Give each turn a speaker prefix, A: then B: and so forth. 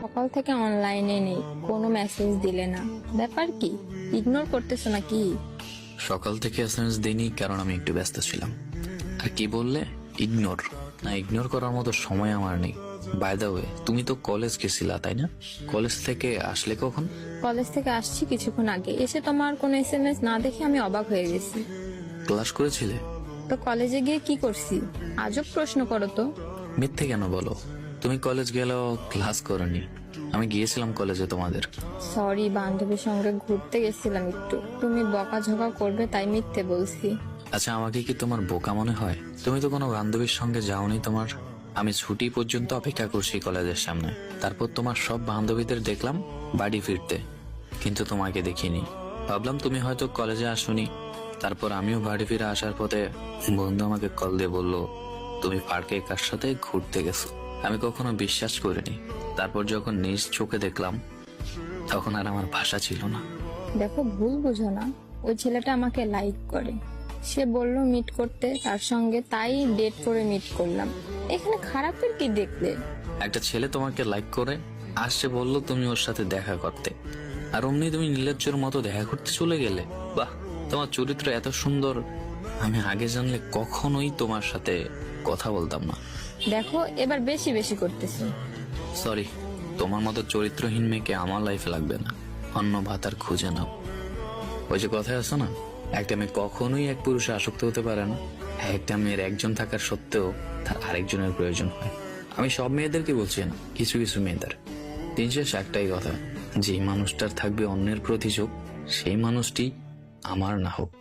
A: সকাল থেকে অনলাইনে নেই, কোনো মেসেজ দিলে না, ব্যাপার কি? ইগনোর করতেছো নাকি?
B: সকাল থেকে এসএমএস দিইনি কারণ আমি একটু ব্যস্ত ছিলাম। আর কি বললে? ইগনোর? না, ইগনোর করার মতো সময় আমার নেই। বাই দ্য ওয়ে, তুমি তো কলেজ গেছিলা তাই না? কলেজ থেকে আসলে কখন?
A: কলেজ থেকে আসছি কিছুক্ষণ আগে। এসে তোমার কোনো এসএমএস না দেখে আমি অবাক হয়ে গেছি।
B: ক্লাস করেছিলে?
A: তো কলেজে গিয়ে কি করছি? আজব প্রশ্ন করো তো।
B: মিথ্যে কেন বলো? তুমি কলেজ গেলেও ক্লাস করনি। আমি গিয়েছিলাম কলেজে তোমাদের।
A: সরি, বান্ধবীর সঙ্গে ঘুরতে গেছিলাম একটু। তুমি বকাঝকা করবে তাই মিথ্যে বলছি।
B: আচ্ছা, আমাকে কি তোমার বোকা মনে হয়? তুমি তো কোনো বান্ধবীর সঙ্গে যাওনি। আমি ছুটি পর্যন্ত অপেক্ষা করছি কলেজের সামনে। তারপর তোমার সব বান্ধবীদের দেখলাম বাড়ি ফিরতে, কিন্তু তোমাকে দেখিনি। ভাবলাম তুমি হয়তো কলেজে আসোনি। তারপর আমিও বাড়ি ফিরে আসার পথে বন্ধু আমাকে কল দিয়ে বলল তুমি পার্কে কার সাথে ঘুরতে গেছো। আমি কখনো বিশ্বাস করিনি। তারপর যখন নিজ চোখে দেখলাম তখন আর আমার ভাষা ছিল না।
A: দেখো, ভুল বুঝো না। ওই ছেলেটা আমাকে লাইক করে। সে বলল মিট করতে তার সঙ্গে, তাই ডেট করে মিট করলাম। এখানে খারাপের কি দেখলে?
B: একটা ছেলে তোমাকে লাইক করে আসছে, বললো তুমি ওর সাথে দেখা করতে, আর অমনি তুমি নির্লজ্জের মতো দেখা করতে চলে গেলে। বাহ, তোমার চরিত্র এত সুন্দর। আমি আগে জানলে কখনোই তোমার সাথে কথা বলতাম না।
A: দেখো, এবার বেশি বেশি করতেছে।
B: সরি, তোমার মতো চরিত্রহীন মেয়েকে আমার লাইফে লাগবে না। অন্য ভাতার খুঁজে নাও। ওই যে কথায় আছে না, একটা মেয়ে কখনোই এক পুরুষে আসক্ত হতে পারে না। একটা মেয়ের একজন থাকার সত্ত্বেও তার আরেকজনের প্রয়োজন হয়। আমি সব মেয়েদেরকে বলছি না, কিছু কিছু মেয়েদের। দিন শেষ একটাই কথা, যে মানুষটার থাকবে অন্যের প্রতি ঝোঁক, সেই মানুষটি আমার না হোক।